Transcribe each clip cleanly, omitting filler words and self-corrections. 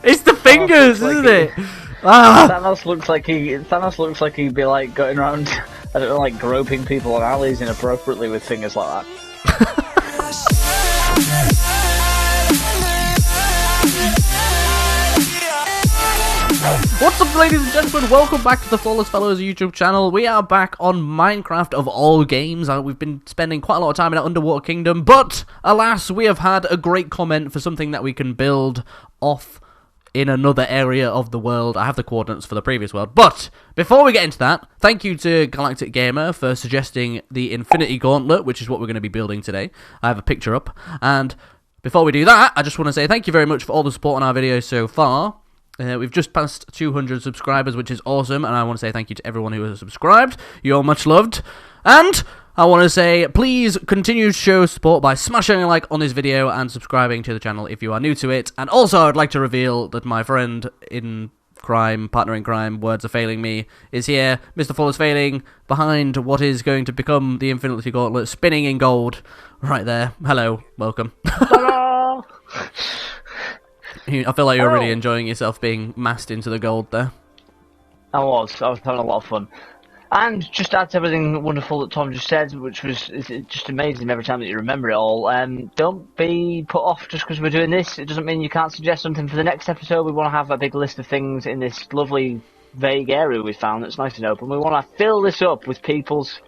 It's the fingers, isn't it? Ah! Thanos looks like he'd be like going around, I don't know, like groping people on alleys inappropriately with fingers like that. What's up, ladies and gentlemen? Welcome back to the Flawless Fellows YouTube channel. We are back on Minecraft of all games. We've been spending quite a lot of time in an underwater kingdom, but alas, we have had a great comment for something that we can build off in another area of the world. I have the coordinates for the previous world, but before we get into that, thank you to Galactic Gamer for suggesting the Infinity Gauntlet, which is what we're going to be building today. I have a picture up, and before we do that, I just want to say thank you very much for all the support on our videos so far. We've just passed 200 subscribers, which is awesome, and I want to say thank you to everyone who has subscribed. You're much loved. And I want to say, please continue to show support by smashing a like on this video and subscribing to the channel if you are new to it. And also, I'd like to reveal that my friend in crime, partner in crime, words are failing me, is here. Mr. Full is failing behind what is going to become the Infinity Gauntlet, spinning in gold, right there. Hello, welcome. Hello! I feel like you're really enjoying yourself being masked into the gold there. I was having a lot of fun. And just add to everything wonderful that Tom just said, which was just amazing every time that you remember it all. Don't be put off just because we're doing this. It doesn't mean you can't suggest something for the next episode. We want to have a big list of things in this lovely, vague area we found that's nice and open. We want to fill this up with people's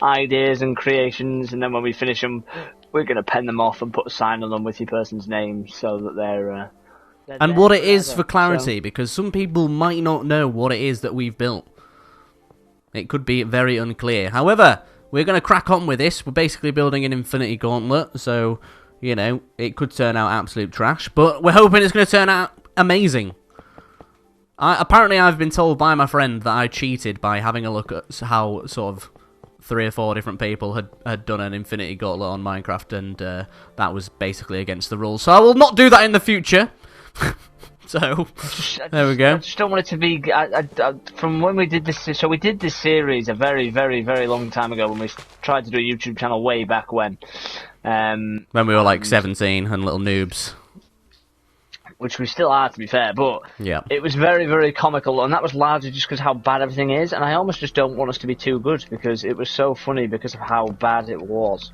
ideas and creations, and then when we finish them, we're going to pen them off and put a sign on them with your person's name so that they're and what it is for clarity, because some people might not know what it is that we've built. It could be very unclear. However, we're going to crack on with this. We're basically building an Infinity Gauntlet, so, you know, it could turn out absolute trash, but we're hoping it's going to turn out amazing. Apparently, I've been told by my friend that I cheated by having a look at how sort of 3 or 4 different people had done an Infinity Gauntlet on Minecraft, and that was basically against the rules. So I will not do that in the future. So, there we go. I just don't want it to be... from when we did this... So we did this series a very, very, very long time ago when we tried to do a YouTube channel way back when. When we were like 17 and little noobs. Which we still are, to be fair, but yeah, it was very, very comical, and that was largely just because how bad everything is, and I almost just don't want us to be too good, because it was so funny because of how bad it was.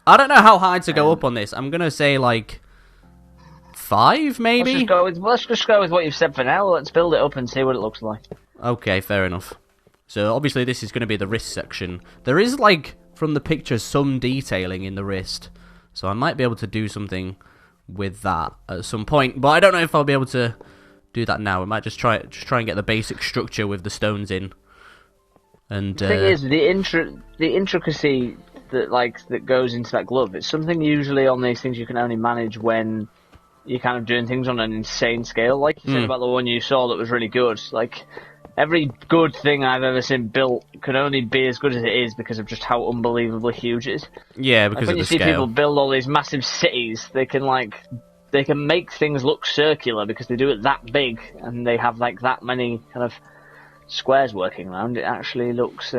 I don't know how high to go up on this. I'm going to say, like, 5, maybe? Let's just go with what you've said for now. Let's build it up and see what it looks like. Okay, fair enough. So, obviously, this is going to be the wrist section. There is, like, from the picture, some detailing in the wrist, so I might be able to do something with that at some point, but I don't know if I'll be able to do that now. I might just try and get the basic structure with the stones in. And the thing is, the intricacy that goes into that glove, it's something usually on these things you can only manage when you're kind of doing things on an insane scale. Like you said about the one you saw that was really good. Like, every good thing I've ever seen built can only be as good as it is because of just how unbelievably huge it is. Yeah, because of the scale. When you see people build all these massive cities, they can make things look circular because they do it that big, and they have like that many kind of squares working around. It actually looks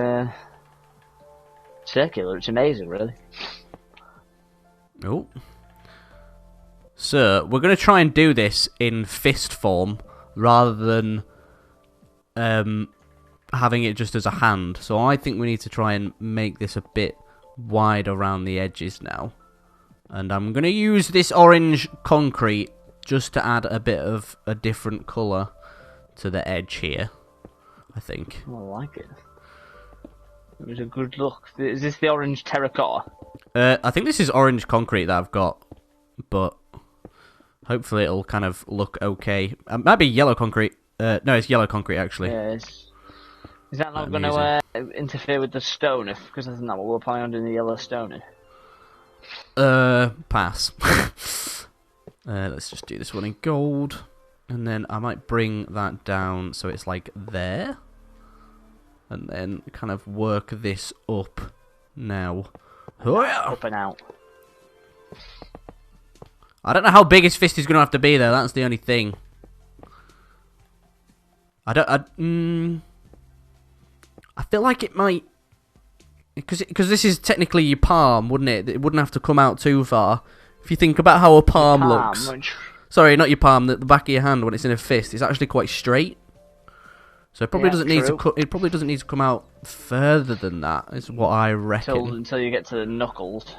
circular. It's amazing, really. Oh. So, we're going to try and do this in fist form rather than having it just as a hand. So I think we need to try and make this a bit wide around the edges now. And I'm going to use this orange concrete just to add a bit of a different colour to the edge here, I think. I like it. It was a good look. Is this the orange terracotta? I think this is orange concrete that I've got, but hopefully it'll kind of look okay. It might be yellow concrete. No, it's yellow concrete, actually. Yeah, is that not going to interfere with the stone? Because isn't that what we're planning on doing the yellow stone in? Pass. Let's just do this one in gold. And then I might bring that down so it's like there. And then kind of work this up now. Up and out. I don't know how big his fist is going to have to be, though. That's the only thing. I feel like it might... Because this is technically your palm, wouldn't it? It wouldn't have to come out too far. If you think about how a palm looks. Sorry, not your palm. The back of your hand when it's in a fist is actually quite straight. So it probably doesn't need to. It probably doesn't need to come out further than that. Is what I reckon. Until you get to the knuckles.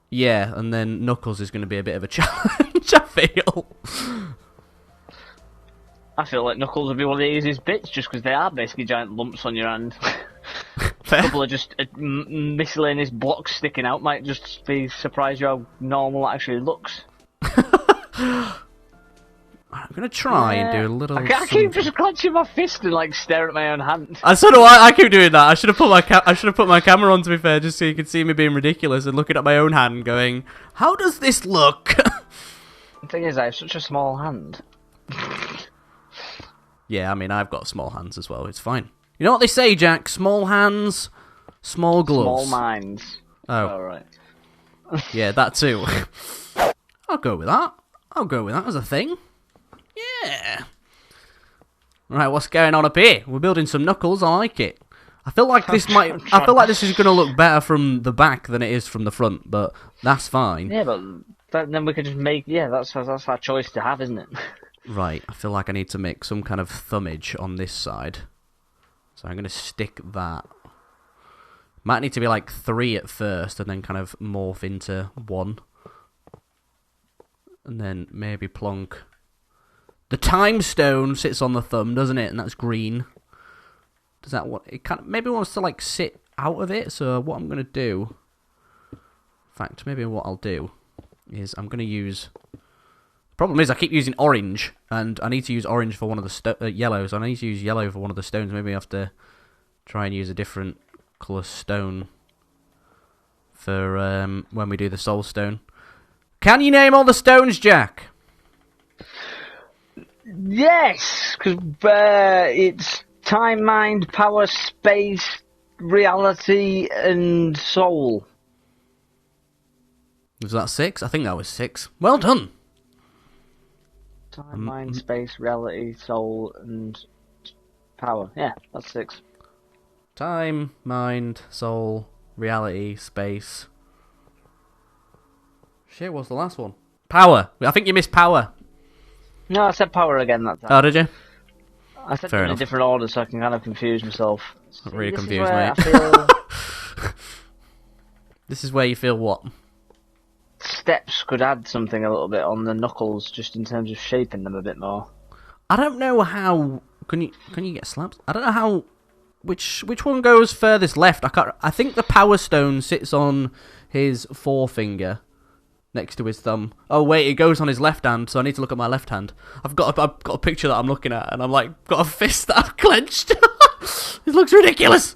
Yeah, and then knuckles is going to be a bit of a challenge. I feel. I feel like knuckles would be one of the easiest bits, just because they are basically giant lumps on your hand. Fair. A couple of just miscellaneous blocks sticking out might just be surprise you how normal it actually looks. I'm gonna try and do a little. I keep just clenching my fist and like staring at my own hand. And so do I. I keep doing that. I should have put my camera on, to be fair, just so you could see me being ridiculous and looking at my own hand, going, "How does this look?" The thing is, I have such a small hand. Yeah, I mean, I've got small hands as well. It's fine. You know what they say, Jack? Small hands, small gloves. Small minds. Oh, alright. Yeah, that too. I'll go with that. I'll go with that as a thing. Yeah. Right, what's going on up here? We're building some knuckles. I like it. I feel like this might. I feel like this is going to look better from the back than it is from the front, but that's fine. Yeah, but then we could just make. Yeah, that's our choice to have, isn't it? Right. I feel like I need to make some kind of thumbage on this side, so I'm going to stick that. Might need to be like 3 at first, and then kind of morph into 1, and then maybe plonk. The time stone sits on the thumb, doesn't it? And that's green. Does that want it? Kind of maybe wants to like sit out of it. So what I'm gonna do, in fact, maybe what I'll do is I'm gonna use. Problem is, I keep using orange, and I need to use orange for one of the yellows. I need to use yellow for one of the stones. Maybe I have to try and use a different colour stone for when we do the soul stone. Can you name all the stones, Jack? Yes, because it's time, mind, power, space, reality, and soul. Was that 6? I think that was 6. Well done. Time, mind, space, reality, soul, and power. Yeah, that's 6. Time, mind, soul, reality, space. Shit, what's the last one? Power. I think you missed power. No, I said power again that time. Oh, did you? I said it in a different order so I can kind of confuse myself. Not really confused, mate. This is where you feel what? Steps could add something a little bit on the knuckles, just in terms of shaping them a bit more. I don't know how. Can you get slaps? I don't know how. Which one goes furthest left? I think the power stone sits on his forefinger, next to his thumb. Oh wait, it goes on his left hand, so I need to look at my left hand. I've got a picture that I'm looking at, and I'm like got a fist that I've clenched. It looks ridiculous.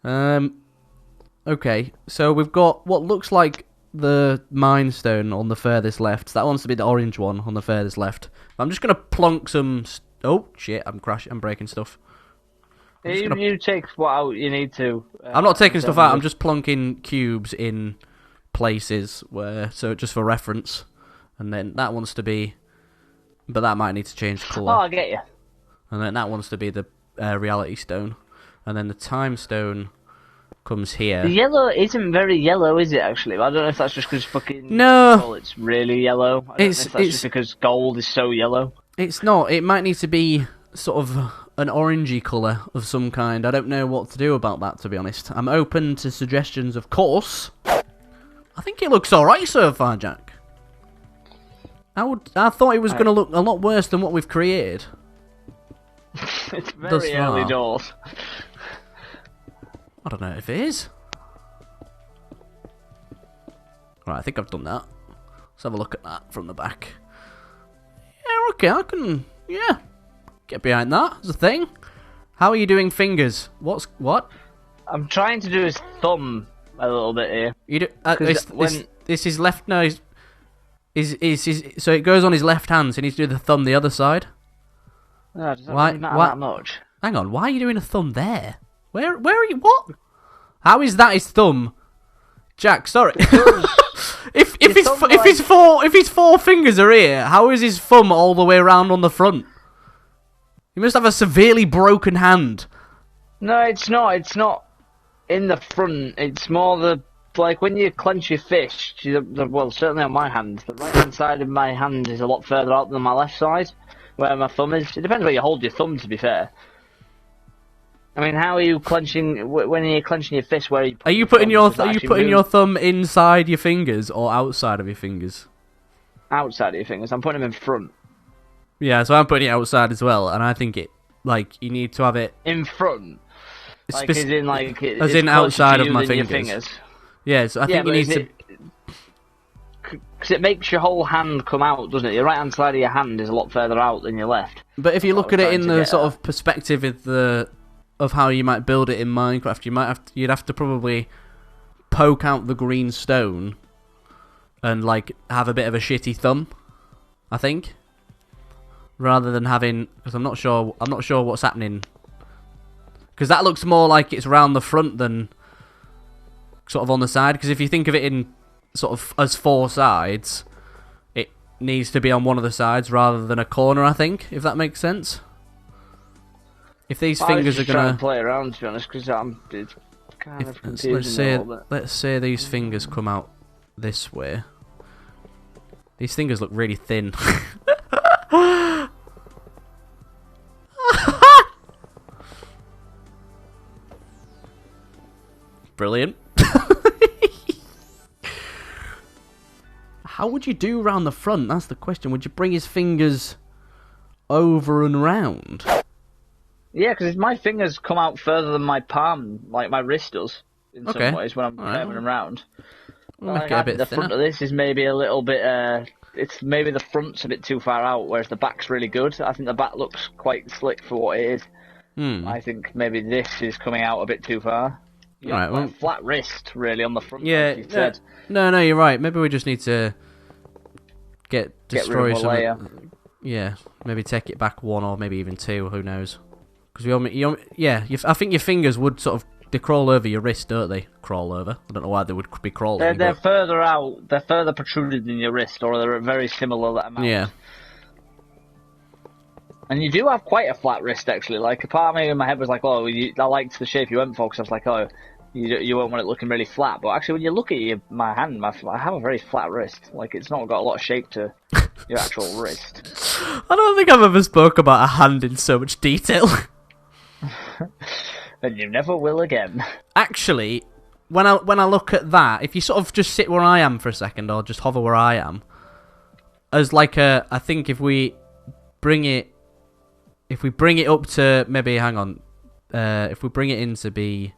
Okay, so we've got what looks like the Mind Stone on the furthest left. That wants to be the orange one on the furthest left. I'm just gonna plonk some. Oh shit! I'm breaking stuff. You take what out you need to. I'm not taking stuff out. I'm just plonking cubes in places so just for reference, and then that wants to be, but that might need to change colour. Oh, I get you. And then that wants to be the reality stone, and then the time stone comes here. The yellow isn't very yellow, is it? Actually, I don't know if that's just because fucking no, it's really yellow. I don't know if that's just because gold is so yellow. It's not. It might need to be sort of an orangey colour of some kind. I don't know what to do about that, to be honest. I'm open to suggestions, of course. I think it looks alright so far, Jack. I thought it was going to look a lot worse than what we've created. It's very early doors. I don't know if it is. Right, I think I've done that. Let's have a look at that from the back. Yeah, okay, I can, get behind that as a thing. How are you doing fingers? What? I'm trying to do his thumb a little bit here. You do, this is left nose. So it goes on his left hand, so he needs to do the thumb the other side. No, does that really matter that much? Hang on, why are you doing a thumb there? Where are you? What? How is that his thumb? Jack, sorry. if his four fingers are here, how is his thumb all the way around on the front? He must have a severely broken hand. No, it's not. It's not in the front. It's more the like when you clench your fist, well, certainly on my hand, the right hand side of my hand is a lot further out than my left side, where my thumb is. It depends where you hold your thumb, to be fair. I mean, how are you clenching when you're clenching your fist? Where are you putting your thumb inside your fingers or outside of your fingers? Outside of your fingers. I'm putting them in front. Yeah, so I'm putting it outside as well, and I think you need to have it in front. Like, as in outside of my fingers. Yeah, so I think you need to. Because it makes your whole hand come out, doesn't it? Your right hand side of your hand is a lot further out than your left. But if you look at it in the sort of perspective of how you might build it in Minecraft, you'd have to probably poke out the green stone and like have a bit of a shitty thumb, I think, rather than having, because I'm not sure what's happening, because that looks more like it's round the front than sort of on the side. Because if you think of it in sort of as 4 sides, it needs to be on one of the sides rather than a corner, I think, if that makes sense. If these fingers are gonna play around, to be honest, because it's kind of confusing. Let's say these fingers come out this way. These fingers look really thin. Brilliant. How would you do round the front? That's the question. Would you bring his fingers over and round? Yeah, because my fingers come out further than my palm, like my wrist does, in some ways, when I'm turning them around. We'll make it a bit the thinner. Front of this is maybe a little bit, it's maybe the front's a bit too far out, whereas the back's really good. I think the back looks quite slick for what it is. I think maybe this is coming out a bit too far. Right, well, flat wrist, really, on the front. Yeah, no, you're right. Maybe we just need to destroy some layer. Yeah, maybe take it back 1 or maybe even 2. Who knows? Because I think your fingers would sort of, they crawl over your wrist, don't they? Crawl over. I don't know why they would be crawling. They're further out. They're further protruded than your wrist, or they're very similar amount. Yeah. And you do have quite a flat wrist, actually. Like, a part of me in my head was like, oh, I liked the shape you went for, because I was like, oh, you won't want it looking really flat. But actually, when you look at my hand, I have a very flat wrist. Like, it's not got a lot of shape to your actual wrist. I don't think I've ever spoke about a hand in so much detail. And you never will again. Actually, when I look at that, if you sort of just sit where I am for a second, or just hover where I am, as like I think if we bring it up to maybe, hang on, if we bring it in to be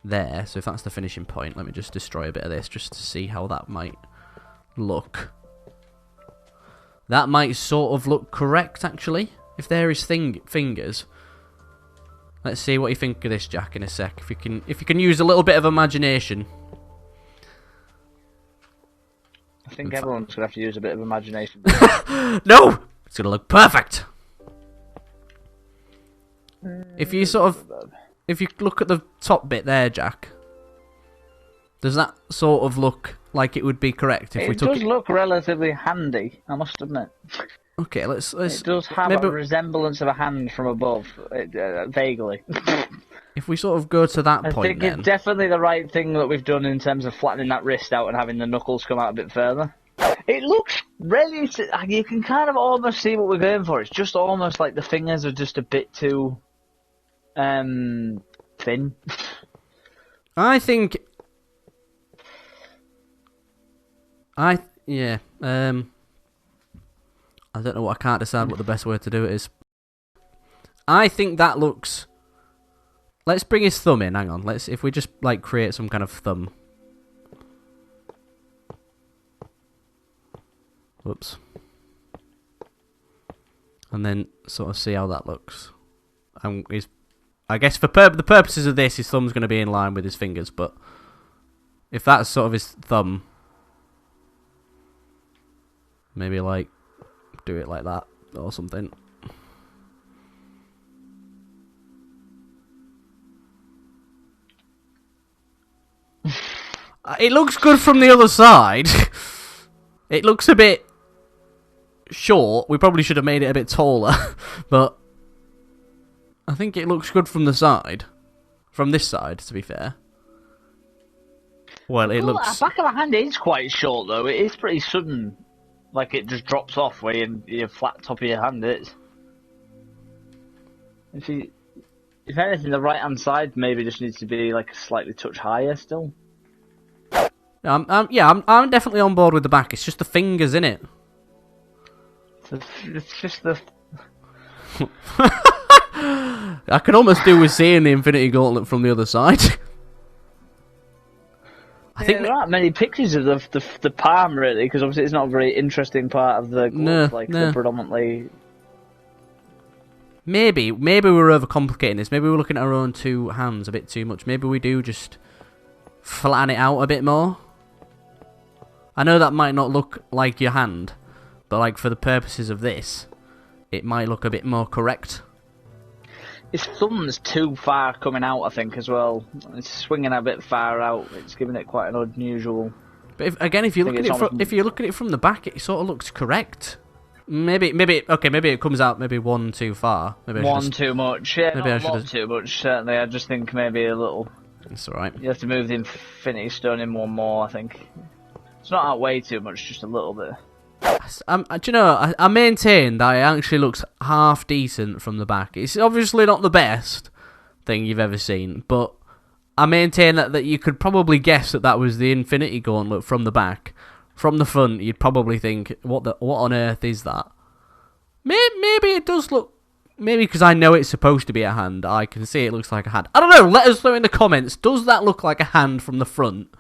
there, so if that's the finishing point, let me just destroy a bit of this just to see how that might look. That might sort of look correct, actually, if there is fingers. Let's see what you think of this, Jack, in a sec. If you can use a little bit of imagination. I think everyone's gonna have to use a bit of imagination. No, it's gonna look perfect. If you look at the top bit there, Jack, does that sort of look like it would be correct if we took it? It does look relatively handy, I must admit. Okay, let's. It does have a resemblance of a hand from above, vaguely. If we sort of go to that point, I think it's definitely the right thing that we've done in terms of flattening that wrist out and having the knuckles come out a bit further. It looks really. You can kind of almost see what we're going for. It's just almost like the fingers are just a bit too thin. I think. I don't know. I can't decide what the best way to do it is. I think that looks. Let's bring his thumb in. Hang on. If we just like create some kind of thumb. Whoops. And then sort of see how that looks. I guess for the purposes of this, his thumb's going to be in line with his fingers. But if that's sort of his thumb, maybe like do it like that or something. It looks good from the other side. It looks a bit short. We probably should have made it a bit taller, but I think it looks good from the side. From this side, to be fair. Well, it Well, looks... the back of my hand is quite short, though. It is pretty sudden. Like, it just drops off where your flat top of your hand is. If anything, the right-hand side maybe just needs to be, like, a slightly touch higher still. Yeah, I'm definitely on board with the back. It's just the fingers, innit? It's just the... I can almost do with seeing the Infinity Gauntlet from the other side. I think there aren't many pictures of the palm, really, because obviously it's not a very interesting part of the glove, they're predominantly... Maybe we're overcomplicating this. Maybe we're looking at our own two hands a bit too much. Maybe we do just flatten it out a bit more. I know that might not look like your hand, but like for the purposes of this, it might look a bit more correct. His thumb's too far coming out, I think, as well. It's swinging a bit far out. It's giving it quite an unusual... But if you look at it from the back, it sort of looks correct. Maybe it comes out maybe one too far. Maybe one too much. Yeah, maybe not a lot too much. Certainly, I just think maybe a little. It's alright. You have to move the Infinity Stone in one more. I think it's not out way too much, just a little bit. Do you know? I maintain that it actually looks half decent from the back. It's obviously not the best thing you've ever seen, but I maintain that you could probably guess that was the Infinity Gauntlet from the back. From the front, you'd probably think, what on earth is that? Maybe it does look... Maybe because I know it's supposed to be a hand, I can see it looks like a hand. I don't know, let us know in the comments, does that look like a hand from the front?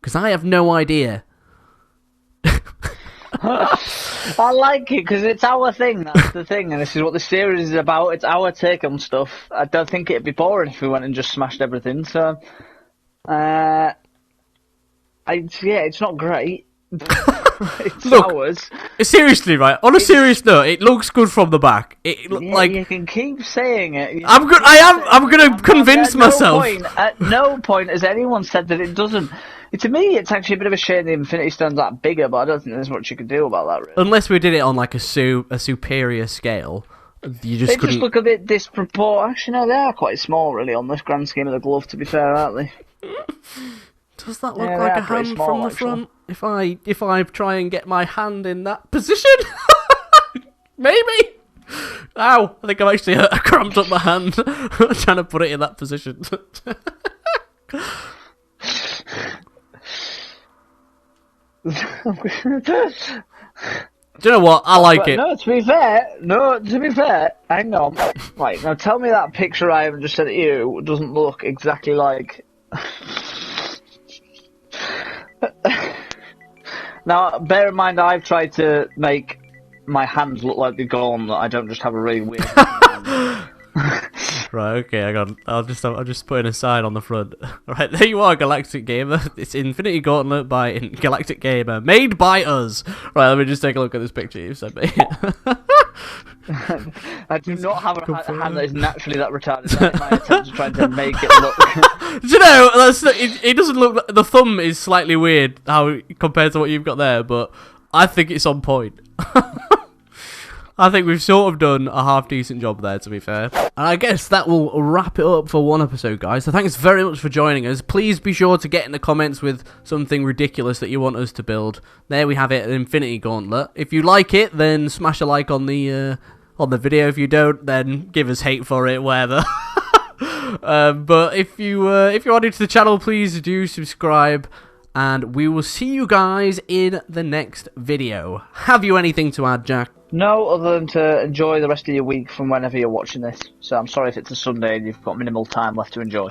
Because I have no idea. I like it, because it's our thing, that's the thing, and this is what the series is about, it's our take on stuff. I don't think it'd be boring if we went and just smashed everything, so... yeah, it's not great. It's look, ours. Seriously, right? On a serious note, it looks good from the back. Like you can keep saying it. I'm gonna convince myself. At no point has anyone said that it doesn't. To me, it's actually a bit of a shame the Infinity Stone's that bigger, but I don't think there's much you can do about that. Really. Unless we did it on like a superior scale, you just they couldn't. Just look a bit disproportionate. Actually, no, they are quite small, really, on this grand scheme of the glove. To be fair, aren't they? Does that look like a hand small, from the front? If I try and get my hand in that position, maybe. Ow! I think I've actually cramped up my hand trying to put it in that position. Do you know what? I like it. No, to be fair, hang on. Right, now tell me that picture I haven't just said to you doesn't look exactly like... Now, bear in mind, I've tried to make my hands look like they're gone, that I don't just have a really weird hand. Right, okay, hang on. I'll just put in a sign on the front. Right, there you are, Galactic Gamer. It's Infinity Gauntlet by Galactic Gamer, made by us. Right, let me just take a look at this picture you've sent me. I do not have a hand that is naturally that retarded. That's my attempt to try to make it look. Do you know, it doesn't look... The thumb is slightly weird how compared to what you've got there, but I think it's on point. I think we've sort of done a half-decent job there, to be fair. And I guess that will wrap it up for one episode, guys. So thanks very much for joining us. Please be sure to get in the comments with something ridiculous that you want us to build. There we have it, an Infinity Gauntlet. If you like it, then smash a like on the video. If you don't, then give us hate for it, whatever. But if you are new to the channel, please do subscribe. And we will see you guys in the next video. Have you anything to add, Jack? No, other than to enjoy the rest of your week from whenever you're watching this. So I'm sorry if it's a Sunday and you've got minimal time left to enjoy.